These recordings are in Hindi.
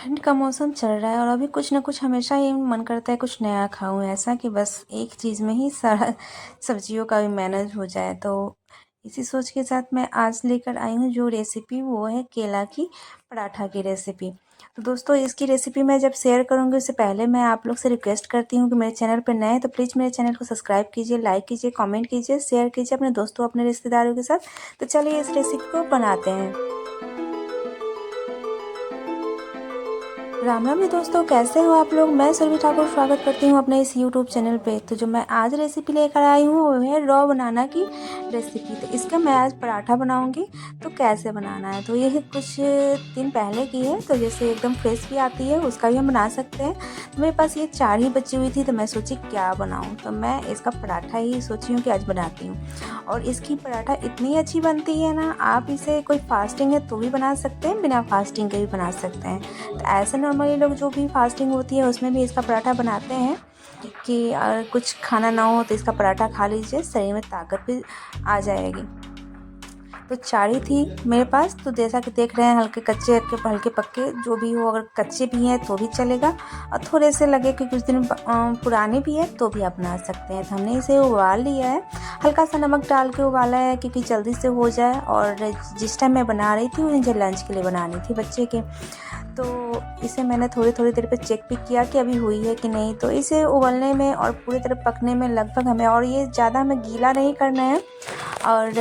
ठंड का मौसम चल रहा है और अभी कुछ ना कुछ हमेशा ही मन करता है कुछ नया खाऊं, ऐसा कि बस एक चीज़ में ही सारा सब्जियों का भी मैनेज हो जाए। तो इसी सोच के साथ मैं आज लेकर आई हूँ जो रेसिपी, वो है केला की पराठा की रेसिपी। तो दोस्तों, इसकी रेसिपी मैं जब शेयर करूँगी उससे पहले मैं आप लोग से रिक्वेस्ट करती हूँ कि मेरे चैनल पर नए हैं तो प्लीज़ मेरे चैनल को सब्सक्राइब कीजिए, लाइक कीजिए, कमेंट कीजिए, शेयर कीजिए अपने दोस्तों अपने रिश्तेदारों के साथ। तो चलिए इस रेसिपी को बनाते हैं। राम राम जी दोस्तों, कैसे हो आप लोग। मैं सुरभि ठाकुर स्वागत करती हूँ अपने इस यूट्यूब चैनल पे। तो जो मैं आज रेसिपी लेकर आई हूँ वो है रॉ बनाना की रेसिपी। तो इसका मैं आज पराठा बनाऊँगी। तो कैसे बनाना है, तो ये कुछ दिन पहले की है, तो जैसे एकदम फ्रेश भी आती है उसका भी हम बना सकते हैं। तो मेरे पास ये 4 ही बची हुई थी, तो मैं सोची क्या बनाऊँ, तो मैं इसका पराठा ही सोची हूँ कि आज बनाती हूँ। और इसकी पराठा इतनी अच्छी बनती है ना, आप इसे कोई फास्टिंग है तो भी बना सकते हैं, बिना फास्टिंग के भी बना सकते हैं। तो ऐसे नॉर्मली लोग जो भी फास्टिंग होती है उसमें भी इसका पराठा बनाते हैं कि कुछ खाना ना हो तो इसका पराठा खा लीजिए, शरीर में ताकत भी आ जाएगी। तो 4 ही थी मेरे पास, तो जैसा कि देख रहे हैं हल्के कच्चे हल्के पक्के जो भी हो, अगर कच्चे भी हैं तो भी चलेगा और थोड़े से लगे कि कुछ दिन पुराने भी है तो भी आप बना सकते हैं। तो हमने इसे उबाल लिया है, हल्का सा नमक डाल के उबाला है क्योंकि जल्दी से हो जाए। और जिस टाइम मैं बना रही थी मुझे लंच के लिए बनानी थी बच्चे के, तो इसे मैंने थोड़ी देर पे चेक भी किया कि अभी हुई है कि नहीं। तो इसे उबलने में और पूरी तरह पकने में लगभग हमें, और ये ज़्यादा हमें गीला नहीं करना है, और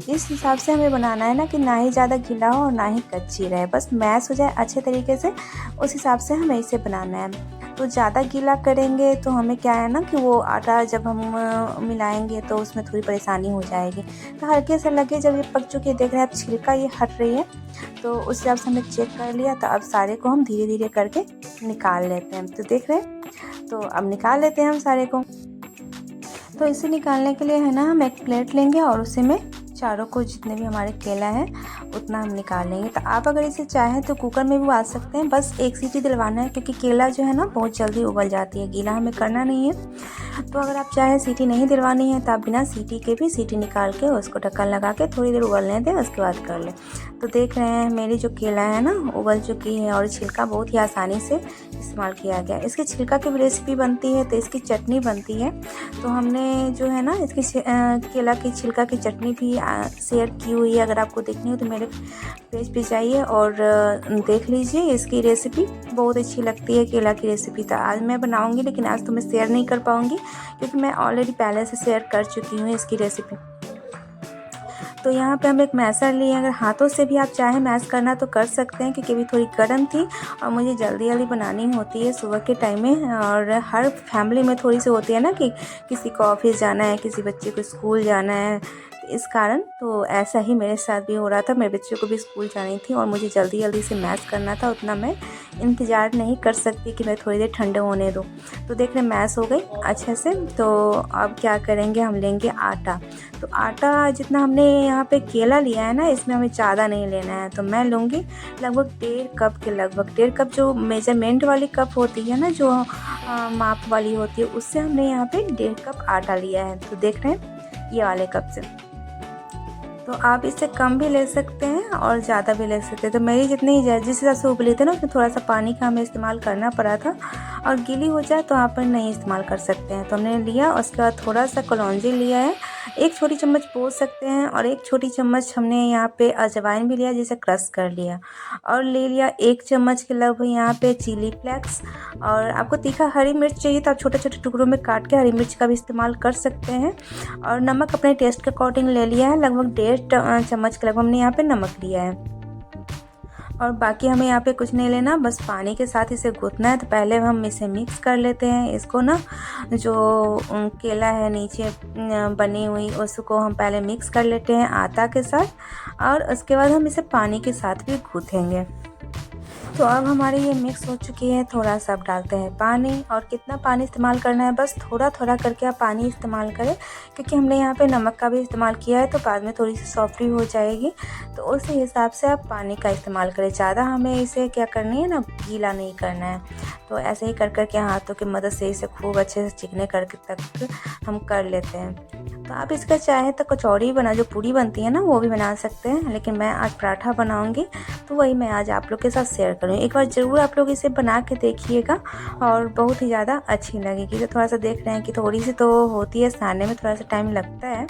इस हिसाब से हमें बनाना है ना कि ना ही ज़्यादा गीला हो और ना ही कच्ची रहे, बस मैश हो जाए अच्छे तरीके से, उस हिसाब से हमें इसे बनाना है। तो ज़्यादा गीला करेंगे तो हमें क्या है ना कि वो आटा जब हम मिलाएंगे तो उसमें थोड़ी परेशानी हो जाएगी। तो हल्के से लगे जब ये पक चुकी है, देख रहे हैं आप छिलका ये हट रही है, तो उस हिसाब से हमने चेक कर लिया। तो अब सारे को हम धीरे धीरे करके निकाल लेते हैं। तो देख रहे हैं, तो अब निकाल लेते हैं हम सारे को। तो इसे निकालने के लिए है ना, हम एक प्लेट लेंगे और उसी में चारों को, जितने भी हमारे केला है उतना हम निकाल लेंगे। तो आप अगर इसे चाहें तो कुकर में भी उबाल सकते हैं, बस एक सीटी दिलवाना है क्योंकि केला जो है ना बहुत जल्दी उबल जाती है, गीला हमें करना नहीं है। तो अगर आप चाहें सीटी नहीं दिलवानी है तो आप बिना सीटी के भी सीटी निकाल के उसको ढक्कन लगा के थोड़ी देर उबलने दें, उसके बाद कर लें। तो देख रहे हैं मेरी जो केला है ना उबल चुकी है, और छिलका बहुत ही आसानी से इस्तेमाल किया गया। इसके छिलका की भी रेसिपी बनती है, तो इसकी चटनी बनती है। तो हमने जो है ना इसकी केला की छिलका की चटनी भी शेयर की हुई है, अगर आपको देखनी हो तो मेरे पेज पे जाइए और देख लीजिए। इसकी रेसिपी बहुत अच्छी लगती है केला की रेसिपी। तो आज मैं बनाऊंगी, लेकिन आज तो मैं शेयर नहीं कर पाऊंगी क्योंकि मैं ऑलरेडी पहले से शेयर कर चुकी हूँ इसकी रेसिपी। तो यहाँ पे हम एक मैशर लिए, अगर हाथों से भी आप चाहें मैश करना तो कर सकते हैं क्योंकि अभी थोड़ी गर्म थी और मुझे जल्दी जल्दी बनानी होती है सुबह के टाइम में। और हर फैमिली में थोड़ी सी होती है ना कि किसी को ऑफिस जाना है, किसी बच्चे को स्कूल जाना है, इस कारण तो ऐसा ही मेरे साथ भी हो रहा था। मेरे बच्चों को भी स्कूल जानी थी और मुझे जल्दी जल्दी से मैश करना था, उतना मैं इंतज़ार नहीं कर सकती कि मैं थोड़ी देर ठंडे होने दूँ। तो देख रहे मैश हो गई अच्छे से। तो अब क्या करेंगे, हम लेंगे आटा। तो आटा जितना हमने यहाँ पे केला लिया है ना, इसमें हमें ज़्यादा नहीं लेना है। तो मैं लूँगी लगभग 1.5 कप के लगभग, 1.5 कप जो मेजरमेंट वाली कप होती है ना, जो माप वाली होती है, उससे हमने यहाँ पे 1.5 कप आटा लिया है। तो देख रहे हैं ये वाले कप से। तो आप इससे कम भी ले सकते हैं और ज़्यादा भी ले सकते हैं। तो मेरी जितनी जिस हिसाब से उबली थी ना, उसमें थोड़ा सा पानी का हमें इस्तेमाल करना पड़ा था, और गीली हो जाए तो आप नहीं इस्तेमाल कर सकते हैं। तो हमने लिया, उसके बाद थोड़ा सा कलौंजी लिया है, 1 छोटी चम्मच बोल सकते हैं, और 1 छोटी चम्मच हमने यहाँ पे अजवाइन भी लिया जिसे क्रश कर लिया, और ले लिया 1 चम्मच के लगभग यहाँ पे चिली फ्लेक्स। और आपको तीखा हरी मिर्च चाहिए तो आप छोटे छोटे टुकड़ों में काट के हरी मिर्च का भी इस्तेमाल कर सकते हैं। और नमक अपने टेस्ट के अकॉर्डिंग ले लिया है, लगभग 1.5 चम्मच के लगभग हमने यहाँ पे नमक लिया है। और बाकी हमें यहाँ पे कुछ नहीं लेना, बस पानी के साथ इसे गूंथना है। तो पहले हम इसे मिक्स कर लेते हैं। इसको ना जो केला है नीचे बनी हुई, उसको हम पहले मिक्स कर लेते हैं आटा के साथ, और उसके बाद हम इसे पानी के साथ भी गूँथेंगे। तो अब हमारी ये मिक्स हो चुकी है। थोड़ा सा अब डालते हैं पानी, और कितना पानी इस्तेमाल करना है, बस थोड़ा थोड़ा करके आप पानी इस्तेमाल करें क्योंकि हमने यहाँ पे नमक का भी इस्तेमाल किया है, तो बाद में थोड़ी सी सॉफ्ट भी हो जाएगी। तो उसी हिसाब से आप पानी का इस्तेमाल करें, ज़्यादा हमें इसे क्या करनी है ना, गीला नहीं करना है। तो ऐसे ही कर करके हाथों की मदद से इसे खूब अच्छे से चिकने करके तक हम कर लेते हैं। तो आप इसका चाहे तो कचौड़ी बना, जो पूड़ी बनती है ना, वो भी बना सकते हैं, लेकिन मैं आज पराठा बनाऊंगी तो वही मैं आज आप लोग के साथ शेयर करूँगी। एक बार ज़रूर आप लोग इसे बना के देखिएगा और बहुत ही ज़्यादा अच्छी लगेगी। तो थोड़ा सा देख रहे हैं कि थोड़ी सी तो होती है, सानने में थोड़ा सा टाइम लगता है,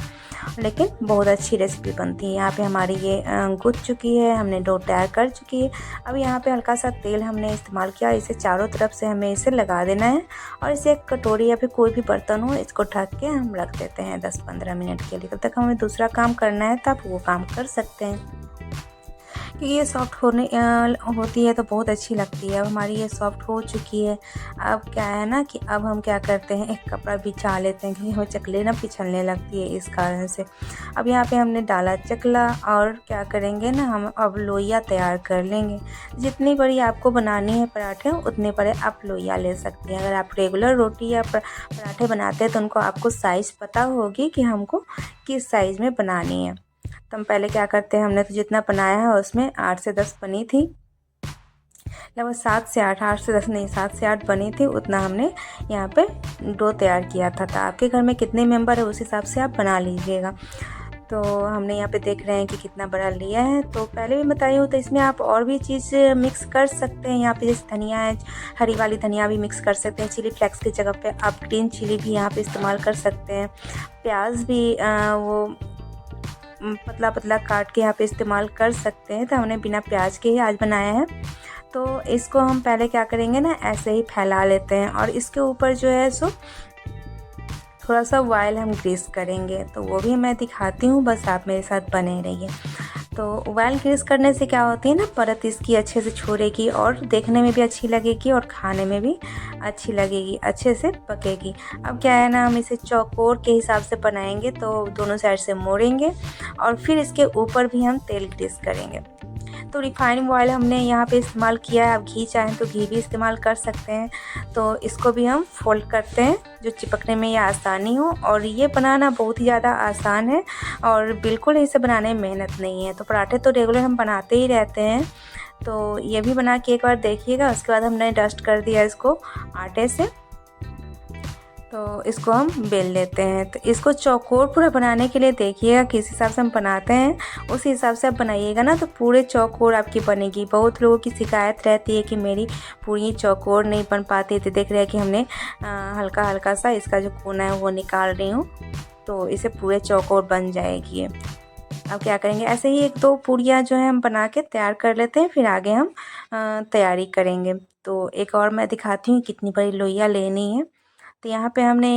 लेकिन बहुत अच्छी रेसिपी बनती है। यहाँ पे हमारी ये गुथ चुकी है, हमने डो तैयार कर चुकी है। अब यहाँ पे हल्का सा तेल हमने इस्तेमाल किया, इसे चारों तरफ से हमें इसे लगा देना है और इसे एक कटोरी या फिर कोई भी बर्तन हो, इसको ढक के हम रख देते हैं 10-15 मिनट के लिए। तब तक हमें दूसरा काम करना है तो आप वो काम कर सकते हैं, क्योंकि ये सॉफ्ट होने होती है तो बहुत अच्छी लगती है। अब हमारी ये सॉफ्ट हो चुकी है। अब क्या है ना कि अब हम क्या करते हैं, एक कपड़ा बिछा लेते हैं, क्योंकि हमें चकले ना पिछलने लगती है इस कारण से। अब यहाँ पे हमने डाला चकला और क्या करेंगे ना, हम अब लोइया तैयार कर लेंगे। जितनी बड़ी आपको बनानी है पराठे, उतने बड़े आप लोइया ले सकते हैं। अगर आप रेगुलर रोटी या पराठे बनाते हैं तो उनको आपको साइज़ पता होगी कि हमको किस साइज़ में बनानी है। तो हम पहले क्या करते हैं, हमने तो जितना बनाया है उसमें 8 से 10 बनी थी, लगभग 7 से 8, 8 से 10 नहीं, 7 से 8 बनी थी, उतना हमने यहाँ पे डो तैयार किया था। तो आपके घर में कितने मेंबर है उस हिसाब से आप बना लीजिएगा। तो हमने यहाँ पे देख रहे हैं कि कितना बड़ा लिया है। तो पहले भी बताई हूँ, तो इसमें आप और भी चीज़ मिक्स कर सकते हैं। यहाँ पे जैसे धनिया है, हरी वाली धनिया भी मिक्स कर सकते हैं। चिली फ्लेक्स की जगह पे आप ग्रीन चिली भी यहाँ पे इस्तेमाल कर सकते हैं। प्याज भी वो पतला पतला काट के यहाँ पे इस्तेमाल कर सकते हैं। तो हमने बिना प्याज के ही आज बनाया है। तो इसको हम पहले क्या करेंगे ना, ऐसे ही फैला लेते हैं और इसके ऊपर जो है सो थोड़ा सा ऑयल हम ग्रीस करेंगे। तो वो भी मैं दिखाती हूँ, बस आप मेरे साथ बने रहिए। तो ऑयल ग्रीस करने से क्या होती है ना, परत इसकी अच्छे से छोड़ेगी और देखने में भी अच्छी लगेगी और खाने में भी अच्छी लगेगी, अच्छे से पकेगी। अब क्या है ना, हम इसे चौकोर के हिसाब से बनाएंगे, तो दोनों साइड से मोड़ेंगे और फिर इसके ऊपर भी हम तेल ग्रीस करेंगे। तो रिफाइंड ऑयल हमने यहाँ पे इस्तेमाल किया है। आप घी चाहें तो घी भी इस्तेमाल कर सकते हैं। तो इसको भी हम फोल्ड करते हैं जो चिपकने में ये आसानी हो। और ये बनाना बहुत ही ज़्यादा आसान है और बिल्कुल इसे बनाने में मेहनत नहीं है। तो पराठे तो रेगुलर हम बनाते ही रहते हैं, तो ये भी बना के एक बार देखिएगा। उसके बाद हमने डस्ट कर दिया इसको आटे से, तो इसको हम बेल लेते हैं। तो इसको चौकोर पूरा बनाने के लिए देखिएगा किस हिसाब से हम बनाते हैं, उस हिसाब से आप बनाइएगा ना, तो पूरे चौकोर आपकी बनेगी। बहुत लोगों की शिकायत रहती है कि मेरी पूरी चौकोर नहीं बन पाती। तो देख रहे हैं कि हमने हल्का हल्का सा इसका जो कोना है वो निकाल रही हूँ, तो इसे पूरे चौकोर बन जाएगी। अब क्या करेंगे, ऐसे ही 1-2 पूड़ियाँ जो है हम बना के तैयार कर लेते हैं, फिर आगे हम तैयारी करेंगे। तो एक और मैं दिखाती हूँ कितनी बड़ी लोइयाँ लेनी है। तो यहाँ पे हमने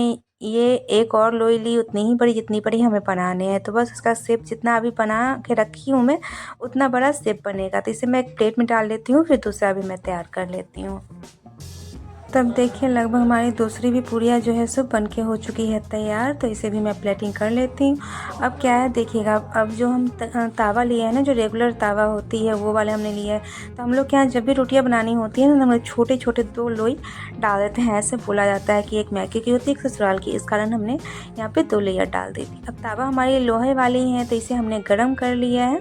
ये एक और लोई ली, उतनी ही बड़ी जितनी बड़ी हमें बनाने हैं। तो बस उसका शेप जितना अभी बना के रखी हूँ मैं, उतना बड़ा शेप बनेगा। तो इसे मैं एक प्लेट में डाल लेती हूँ, फिर दूसरा भी मैं तैयार कर लेती हूँ। तब देखिए लगभग हमारी दूसरी भी पूड़ियाँ जो है सब बन के हो चुकी है तैयार। तो इसे भी मैं प्लेटिंग कर लेती हूँ। अब क्या है देखिएगा, अब जो हम तावा लिए हैं ना, जो रेगुलर तावा होती है वो वाले हमने लिया है। तो हम लोग के यहाँ जब भी रोटियाँ बनानी होती है ना, हम लोग छोटे छोटे 2 लोई डाल देते हैं। ऐसे बोला जाता है कि एक मैके की होती है, एक ससुराल की, इस कारण हमने यहाँ पर 2 लेयर डाल दी थी। अब तावा हमारी लोहे वाली है, तो इसे हमने गर्म कर लिया है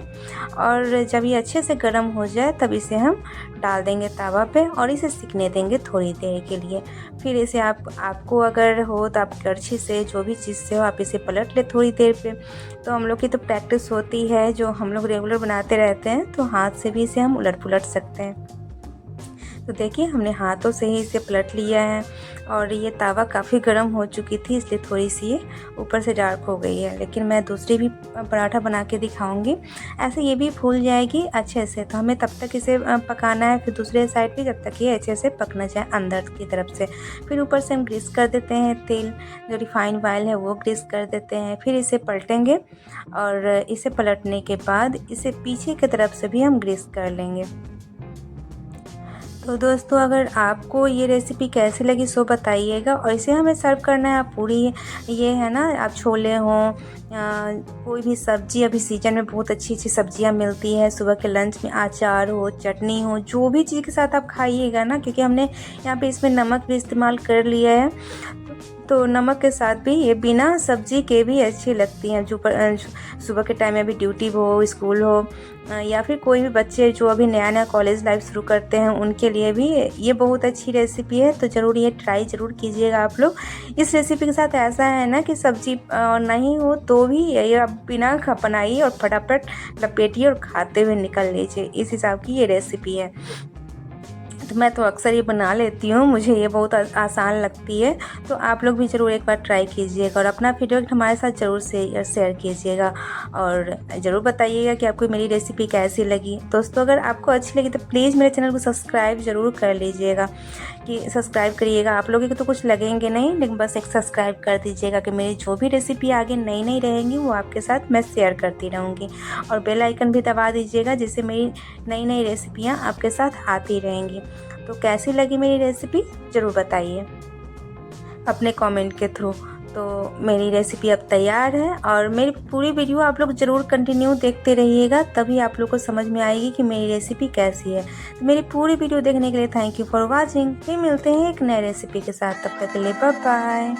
और जब ये अच्छे से गर्म हो जाए तब इसे हम डाल देंगे तावा पे और इसे सिकने देंगे थोड़ी देर के लिए। फिर इसे आपको अगर हो तो आप करछी से, जो भी चीज़ से हो, आप इसे पलट ले थोड़ी देर पे। तो हम लोग की तो प्रैक्टिस होती है, जो हम लोग रेगुलर बनाते रहते हैं, तो हाथ से भी इसे हम उलट पुलट सकते हैं। तो देखिए हमने हाथों से ही इसे पलट लिया है और ये तावा काफ़ी गर्म हो चुकी थी, इसलिए थोड़ी सी ये ऊपर से डार्क हो गई है। लेकिन मैं दूसरी भी पराठा बना के दिखाऊंगी, ऐसे ये भी फूल जाएगी अच्छे से। तो हमें तब तक इसे पकाना है, फिर दूसरे साइड भी, जब तक ये अच्छे से पक ना जाए अंदर की तरफ से। फिर ऊपर से हम ग्रीस कर देते हैं तेल, जो रिफाइंड ऑयल है वो ग्रीस कर देते हैं। फिर इसे पलटेंगे और इसे पलटने के बाद इसे पीछे की तरफ से भी हम ग्रीस कर लेंगे। तो दोस्तों अगर आपको ये रेसिपी कैसी लगी सो बताइएगा। और इसे हमें सर्व करना है, आप पूरी ये है ना, आप छोले हों, कोई भी सब्जी, अभी सीजन में बहुत अच्छी अच्छी सब्जियां मिलती है, सुबह के लंच में अचार हो, चटनी हो, जो भी चीज़ के साथ आप खाइएगा ना, क्योंकि हमने यहाँ पे इसमें नमक भी इस्तेमाल कर लिया है। तो नमक के साथ भी ये बिना सब्जी के भी अच्छी लगती हैं। जो सुबह के टाइम में अभी ड्यूटी हो, स्कूल हो, या फिर कोई भी बच्चे जो अभी नया नया कॉलेज लाइफ शुरू करते हैं उनके लिए भी ये बहुत अच्छी रेसिपी है। तो ज़रूर ये ट्राई ज़रूर कीजिएगा आप लोग। इस रेसिपी के साथ ऐसा है ना कि सब्जी नहीं हो तो भी ये आप बिना बनाइए और फटाफट लपेटिए और खाते हुए निकल लीजिए। इस हिसाब की ये रेसिपी है। तो मैं तो अक्सर ये बना लेती हूँ, मुझे ये बहुत आसान लगती है। तो आप लोग भी ज़रूर एक बार ट्राई कीजिएगा और अपना फीडबैक हमारे साथ ज़रूर शेयर कीजिएगा और ज़रूर बताइएगा कि आपको मेरी रेसिपी कैसी लगी। दोस्तों अगर आपको अच्छी लगी तो प्लीज़ मेरे चैनल को सब्सक्राइब ज़रूर कर लीजिएगा, कि सब्सक्राइब करिएगा। आप लोगों को तो कुछ लगेंगे नहीं, लेकिन बस एक सब्सक्राइब कर दीजिएगा कि मेरी जो भी रेसिपी आगे नई नई रहेंगी वो आपके साथ मैं शेयर करती रहूँगी। और बेल आइकन भी दबा दीजिएगा जिससे मेरी नई नई रेसिपियाँ आपके साथ आती रहेंगी। तो कैसी लगी मेरी रेसिपी ज़रूर बताइए अपने कमेंट के थ्रू। तो मेरी रेसिपी अब तैयार है और मेरी पूरी वीडियो आप लोग ज़रूर कंटिन्यू देखते रहिएगा, तभी आप लोग को समझ में आएगी कि मेरी रेसिपी कैसी है। तो मेरी पूरी वीडियो देखने के लिए थैंक यू फॉर वॉचिंग। फिर मिलते हैं एक नए रेसिपी के साथ, तब तक के लिए बाय बाय।